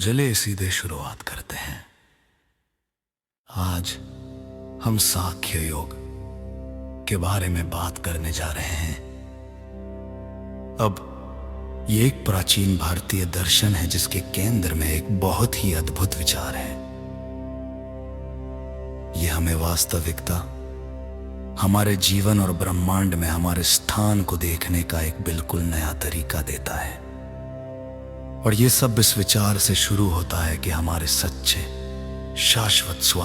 चलिए सीधे शुरुआत करते हैं। आज हम सांख्य योग के बारे में बात करने जा रहे हैं। अब ये एक प्राचीन भारतीय दर्शन है जिसके केंद्र में एक बहुत ही अद्भुत विचार है। ये हमें वास्तविकता, हमारे जीवन और ब्रह्मांड में हमारे स्थान को देखने का एक बिल्कुल नया तरीका देता है। और ये सब इस विचार से शुरू होता है कि हमारे सच्चे, शाश्वत स्व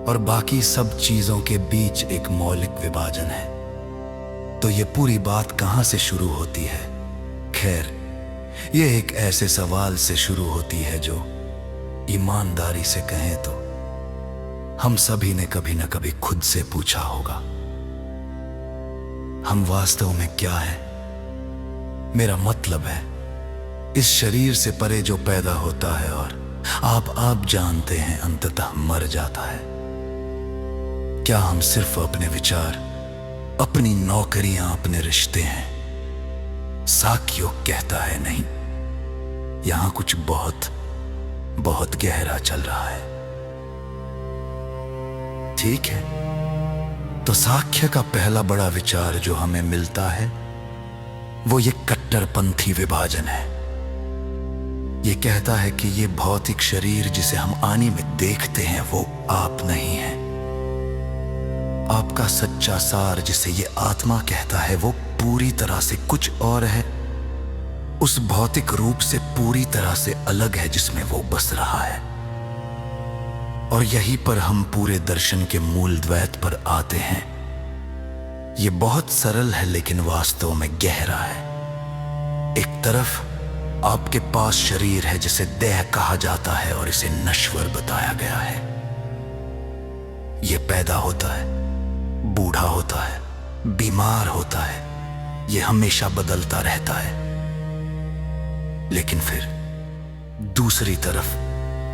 और बाकी सब चीजों के बीच एक मौलिक विभाजन है। तो ये पूरी बात कहां से शुरू होती है? खैर, ये एक ऐसे सवाल से शुरू होती है जो ईमानदारी से कहें तो हम सभी ने कभी न कभी खुद से पूछा होगा। हम वास्तव में क्या है? मेरा मतलब है इस शरीर से परे जो पैदा होता है और आप जानते हैं अंततः मर जाता है। क्या हम सिर्फ अपने विचार, अपनी नौकरियां, अपने रिश्ते हैं? सांख्य कहता है नहीं, यहां कुछ बहुत बहुत गहरा चल रहा है। ठीक है, तो सांख्य का पहला बड़ा विचार जो हमें मिलता है वो ये कट्टरपंथी विभाजन है। ये कहता है कि ये भौतिक शरीर जिसे हम आने में देखते हैं वो आप नहीं है। आपका सच्चा सार जिसे ये आत्मा कहता है वो पूरी तरह से कुछ और है, उस भौतिक रूप से पूरी तरह से अलग है जिसमें वो बस रहा है। और यहीं पर हम पूरे दर्शन के मूल द्वैत पर आते हैं। ये बहुत सरल है लेकिन वास्तव में गहरा है। एक तरफ आपके पास शरीर है जिसे देह कहा जाता है और इसे नश्वर बताया गया है। यह पैदा होता है, बूढ़ा होता है, बीमार होता है, यह हमेशा बदलता रहता है। लेकिन फिर दूसरी तरफ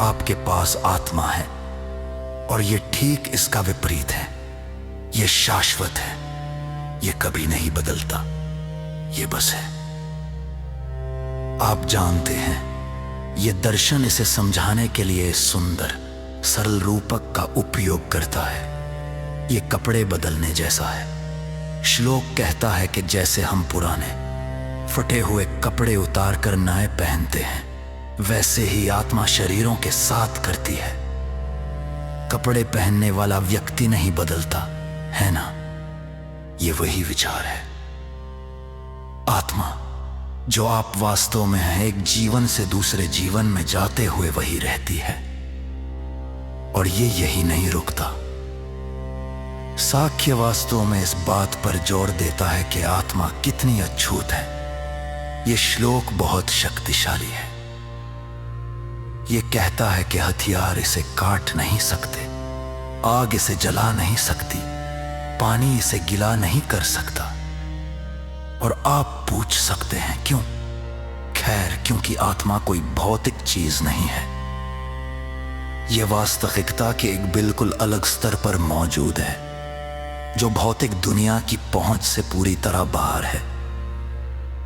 आपके पास आत्मा है और यह ठीक इसका विपरीत है। यह शाश्वत है, यह कभी नहीं बदलता, यह बस है। आप जानते हैं, यह दर्शन इसे समझाने के लिए सुंदर सरल रूपक का उपयोग करता है। यह कपड़े बदलने जैसा है। श्लोक कहता है कि जैसे हम पुराने फटे हुए कपड़े उतार कर नए पहनते हैं, वैसे ही आत्मा शरीरों के साथ करती है। कपड़े पहनने वाला व्यक्ति नहीं बदलता, है ना? यह वही विचार है। आत्मा जो आप वास्तव में है, एक जीवन से दूसरे जीवन में जाते हुए वही रहती है। और ये यही नहीं रुकता। सांख्य वास्तव में इस बात पर जोर देता है कि आत्मा कितनी अछूत है। ये श्लोक बहुत शक्तिशाली है। ये कहता है कि हथियार इसे काट नहीं सकते, आग इसे जला नहीं सकती, पानी इसे गिला नहीं कर सकता। और आप पूछ सकते हैं क्यों? खैर, क्योंकि आत्मा कोई भौतिक चीज नहीं है। यह वास्तविकता के एक बिल्कुल अलग स्तर पर मौजूद है जो भौतिक दुनिया की पहुंच से पूरी तरह बाहर है।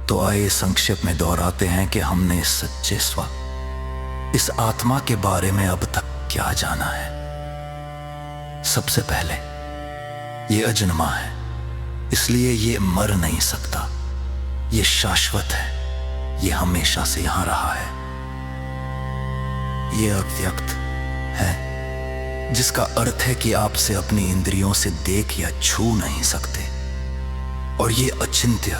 तो आइए संक्षेप में दोहराते हैं कि हमने इस सच्चे स्व, इस आत्मा के बारे में अब तक क्या जाना है। सबसे पहले, यह अजन्मा है, इसलिए ये मर नहीं सकता। ये शाश्वत है, ये हमेशा से यहां रहा है। ये अव्यक्त है, जिसका अर्थ है कि आपसे अपनी इंद्रियों से देख या छू नहीं सकते। और ये अचिंत्य,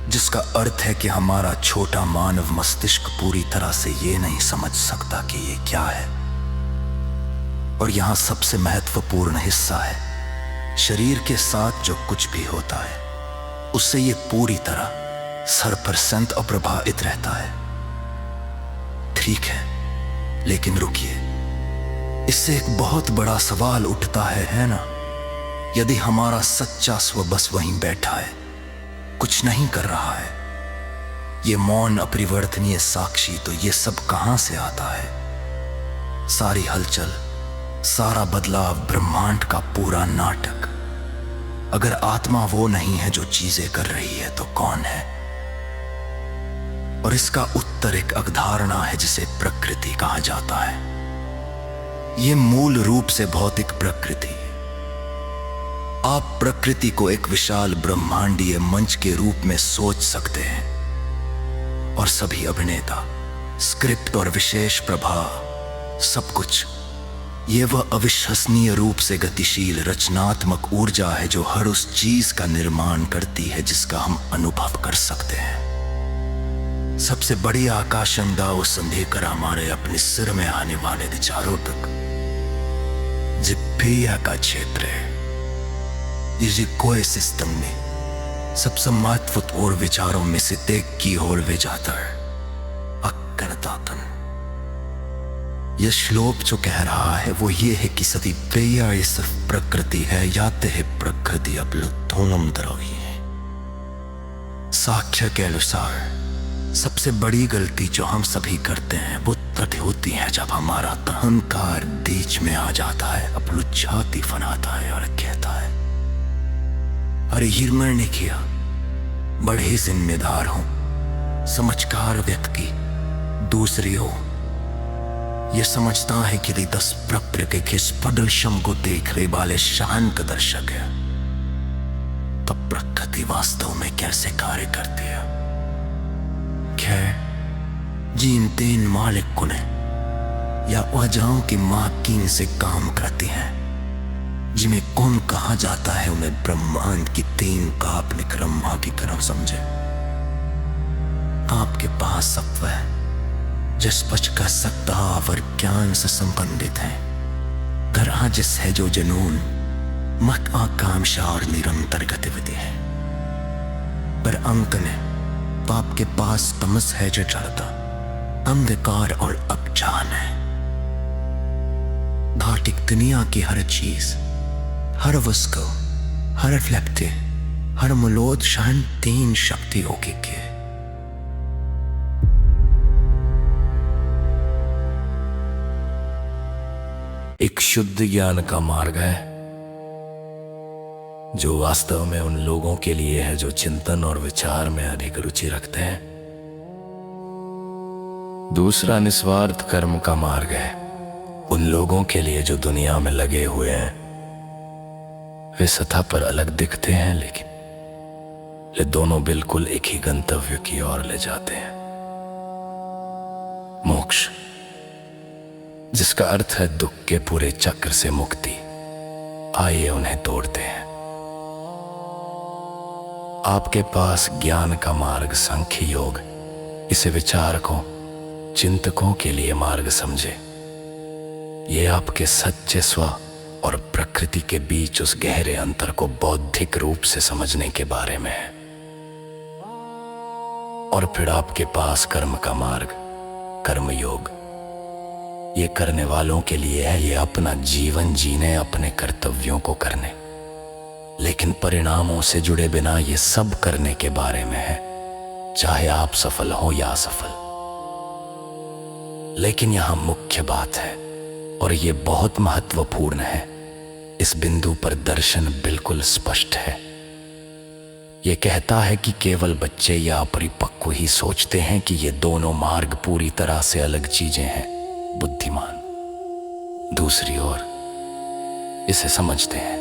जिसका अर्थ है कि हमारा छोटा मानव मस्तिष्क पूरी तरह से ये नहीं समझ सकता कि ये क्या है। और यहां सबसे महत्वपूर्ण हिस्सा है, शरीर के साथ जो कुछ भी होता है उससे ये पूरी तरह 100% अप्रभावित रहता है। ठीक है, लेकिन रुकिए, इससे एक बहुत बड़ा सवाल उठता है ना? यदि हमारा सच्चा स्व बस वहीं बैठा है, कुछ नहीं कर रहा है, ये मौन अपरिवर्तनीय साक्षी, तो ये सब कहां से आता है? सारी हलचल, सारा बदलाव, ब्रह्मांड का पूरा नाटक। अगर आत्मा वो नहीं है जो चीजें कर रही है, तो कौन है? और इसका उत्तर एक अवधारणा है जिसे प्रकृति कहा जाता है। यह मूल रूप से भौतिक प्रकृति है। आप प्रकृति को एक विशाल ब्रह्मांडीय मंच के रूप में सोच सकते हैं और सभी अभिनेता, स्क्रिप्ट और विशेष प्रभाव, सब कुछ ये वह अविश्वसनीय रूप से गतिशील रचनात्मक ऊर्जा है जो हर उस चीज का निर्माण करती है जिसका हम अनुभव कर सकते हैं। सबसे बड़ी आकाशगंगा उस अंधेकर हमारे अपने सिर में आने वाले विचारों तक जिप्पिया का क्षेत्र है। इस इकोसिस्टम में सबसे महत्वपूर्ण विचारों में से एक की ओर वे जाता है अकर्तातन। यह श्लोक जो कह रहा है वो ये है कि सती प्रिया सिर्फ प्रकृति है, याते है प्रकृति अपलुत्थोनम द्रवी है। साक्ष्य के अनुसार सबसे बड़ी गलती जो हम सभी करते हैं वो तब होती है जब हमारा अहंकार बीच में आ जाता है, अपलुच्छाती फनाता है और कहता है अरे हिरमर ने किया, बड़े जिम्मेदार हूं, समझकार व्यक्ति दूसरी हो यह समझता है कि 10 प्रकृति के किस प्रदर्शन को देखने वाले शांत दर्शक है, तब प्रकृति वास्तव में कैसे कार्य करती है। खैर जिन 3 मालिक गुण या वजहों की माकिन से काम करती हैं, जिन्हें कौन कहा जाता है, उन्हें ब्रह्मांड की 3 काल्पनिक ब्रह्मा की तरह समझे। आपके पास सत्व है जिस पच का सत्ता और ज्ञान से संबंधित है, राजस है जो जुनून, मत आकांक्षा और निरंतर गतिविधि है। पर अंक ने पाप के पास तमस है जो चलता अंधकार और अज्ञान है। भौतिक दुनिया की हर चीज, हर वस्तु, हर व्यक्ति, हर मूलोद शान 3 शक्तियों की है। एक शुद्ध ज्ञान का मार्ग है जो वास्तव में उन लोगों के लिए है जो चिंतन और विचार में अधिक रुचि रखते हैं। दूसरा निस्वार्थ कर्म का मार्ग है उन लोगों के लिए जो दुनिया में लगे हुए हैं। वे सतह पर अलग दिखते हैं लेकिन ये दोनों बिल्कुल एक ही गंतव्य की ओर ले जाते हैं, मोक्ष, जिसका अर्थ है दुख के पूरे चक्र से मुक्ति। आइए उन्हें तोड़ते हैं। आपके पास ज्ञान का मार्ग सांख्य योग, इसे विचारकों, चिंतकों के लिए मार्ग समझे। ये आपके सच्चे स्व और प्रकृति के बीच उस गहरे अंतर को बौद्धिक रूप से समझने के बारे में है। और फिर आपके पास कर्म का मार्ग, कर्म योग, ये करने वालों के लिए है। ये अपना जीवन जीने, अपने कर्तव्यों को करने, लेकिन परिणामों से जुड़े बिना ये सब करने के बारे में है, चाहे आप सफल हो या असफल। लेकिन यहां मुख्य बात है और ये बहुत महत्वपूर्ण है, इस बिंदु पर दर्शन बिल्कुल स्पष्ट है। ये कहता है कि केवल बच्चे या अपरिपक्व ही सोचते हैं कि ये दोनों मार्ग पूरी तरह से अलग चीजें हैं। बुद्धिमान दूसरी ओर इसे समझते हैं।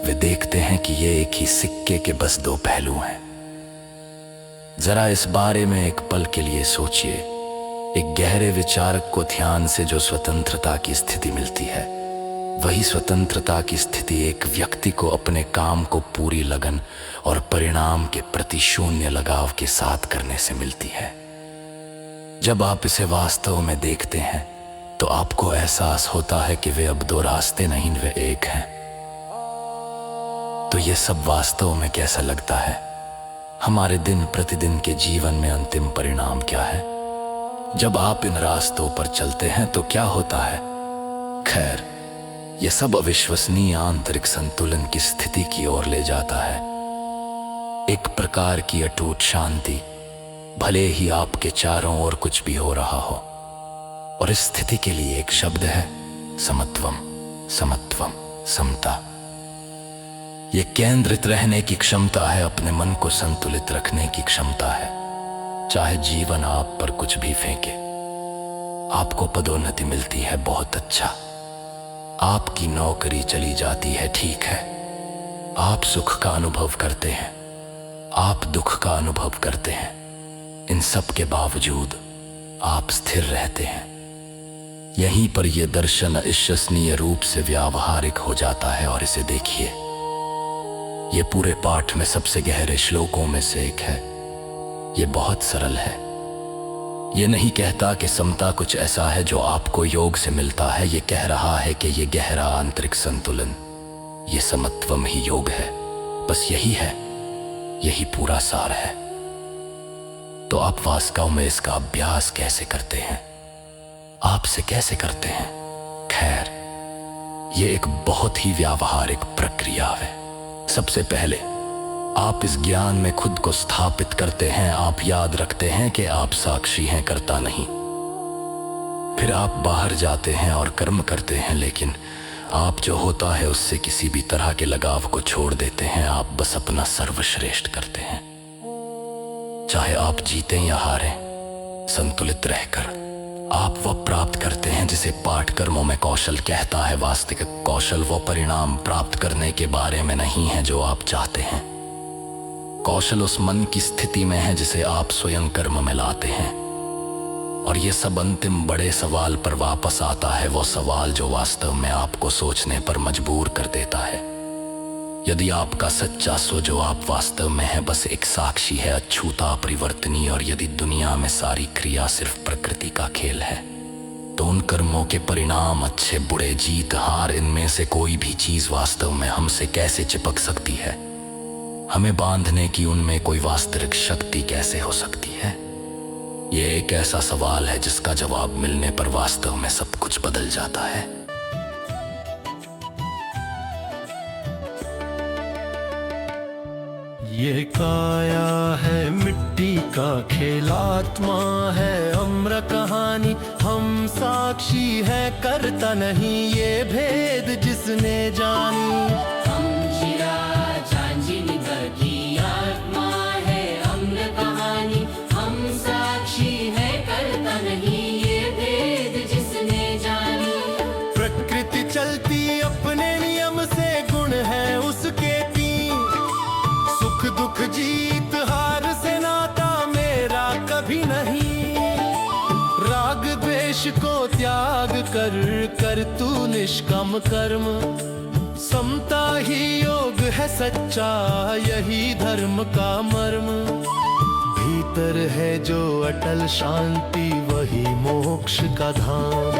वे देखते हैं कि ये एक ही सिक्के के बस 2 पहलू हैं। जरा इस बारे में एक पल के लिए सोचिए। एक गहरे विचारक को ध्यान से जो स्वतंत्रता की स्थिति मिलती है, वही स्वतंत्रता की स्थिति एक व्यक्ति को अपने काम को पूरी लगन और परिणाम के प्रति शून्य लगाव के साथ करने से मिलती है। जब आप इसे वास्तव में देखते हैं तो आपको एहसास होता है कि वे अब 2 रास्ते नहीं, वे एक हैं। तो ये सब वास्तव में कैसा लगता है? हमारे दिन प्रतिदिन के जीवन में अंतिम परिणाम क्या है? जब आप इन रास्तों पर चलते हैं तो क्या होता है? खैर, यह सब अविश्वसनीय आंतरिक संतुलन की स्थिति की ओर ले जाता है। एक प्रकार की अटूट शांति, भले ही आपके चारों ओर कुछ भी हो रहा हो। और इस स्थिति के लिए एक शब्द है, समत्वम, समत्वम, समता। यह केंद्रित रहने की क्षमता है, अपने मन को संतुलित रखने की क्षमता है। चाहे जीवन आप पर कुछ भी फेंके, आपको पदोन्नति मिलती है, बहुत अच्छा। आपकी नौकरी चली जाती है, ठीक है। आप सुख का अनुभव करते हैं, आप दुख का अनुभव करते हैं। इन सब के बावजूद आप स्थिर रहते हैं। यहीं पर यह दर्शन अविश्वसनीय रूप से व्यावहारिक हो जाता है। और इसे देखिए, ये पूरे पाठ में सबसे गहरे श्लोकों में से एक है। ये बहुत सरल है। ये नहीं कहता कि समता कुछ ऐसा है जो आपको योग से मिलता है। ये कह रहा है कि ये गहरा आंतरिक संतुलन, ये समत्वम ही योग है। बस यही है, यही पूरा सार है। तो आप वास्तव में इसका अभ्यास कैसे करते हैं, आपसे कैसे करते हैं? खैर, ये एक बहुत ही व्यावहारिक प्रक्रिया है। सबसे पहले आप इस ज्ञान में खुद को स्थापित करते हैं। आप याद रखते हैं कि आप साक्षी हैं, कर्ता नहीं। फिर आप बाहर जाते हैं और कर्म करते हैं, लेकिन आप जो होता है उससे किसी भी तरह के लगाव को छोड़ देते हैं। आप बस अपना सर्वश्रेष्ठ करते हैं। चाहे आप जीतें या हारें, संतुलित रहकर आप वह प्राप्त करते हैं जिसे पाठ कर्मों में कौशल कहता है। वास्तविक कौशल वो परिणाम प्राप्त करने के बारे में नहीं है जो आप चाहते हैं। कौशल उस मन की स्थिति में है जिसे आप स्वयं कर्म में लाते हैं। और ये सब अंतिम बड़े सवाल पर वापस आता है, वो सवाल जो वास्तव में आपको सोचने पर मजबूर कर देता है। यदि आपका सच्चा सो जो आप वास्तव में है बस एक साक्षी है, अछूता, अपरिवर्तनीय, और यदि दुनिया में सारी क्रिया सिर्फ प्रकृति का खेल है, तो उन कर्मों के परिणाम, अच्छे बुरे, जीत हार, इनमें से कोई भी चीज वास्तव में हमसे कैसे चिपक सकती है? हमें बांधने की उनमें कोई वास्तविक शक्ति कैसे हो सकती है? ये एक ऐसा सवाल है जिसका जवाब मिलने पर वास्तव में सब कुछ बदल जाता है। ये काया है मिट्टी का खेल, आत्मा है अम्र कहानी, हम साक्षी है करता नहीं, ये भेद जिसने जानी। हम शिरा झांझिनी की आत्मा है अम्र कहानी, हम साक्षी है करता नहीं, ये भेद जिसने जानी। प्रकृति चलती अपने नियम से, गुण है उसके तीन, सुख दुख जीत हार से नाता मेरा कभी नहीं। राग द्वेष को त्याग कर कर तू निष्काम कर्म, समता ही योग है सच्चा, यही धर्म का मर्म। भीतर है जो अटल शांति, वही मोक्ष का धाम।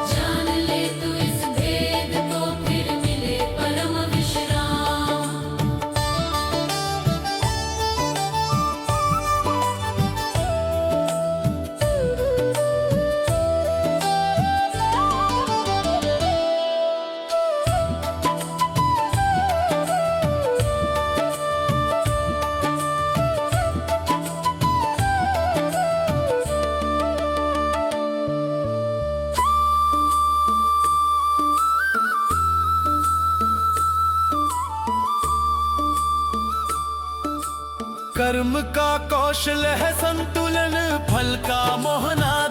जान ले तू इस भेद को, फिर मिले परम विश्राम। कर्म का कौशल है संतुलन, फल का मोहना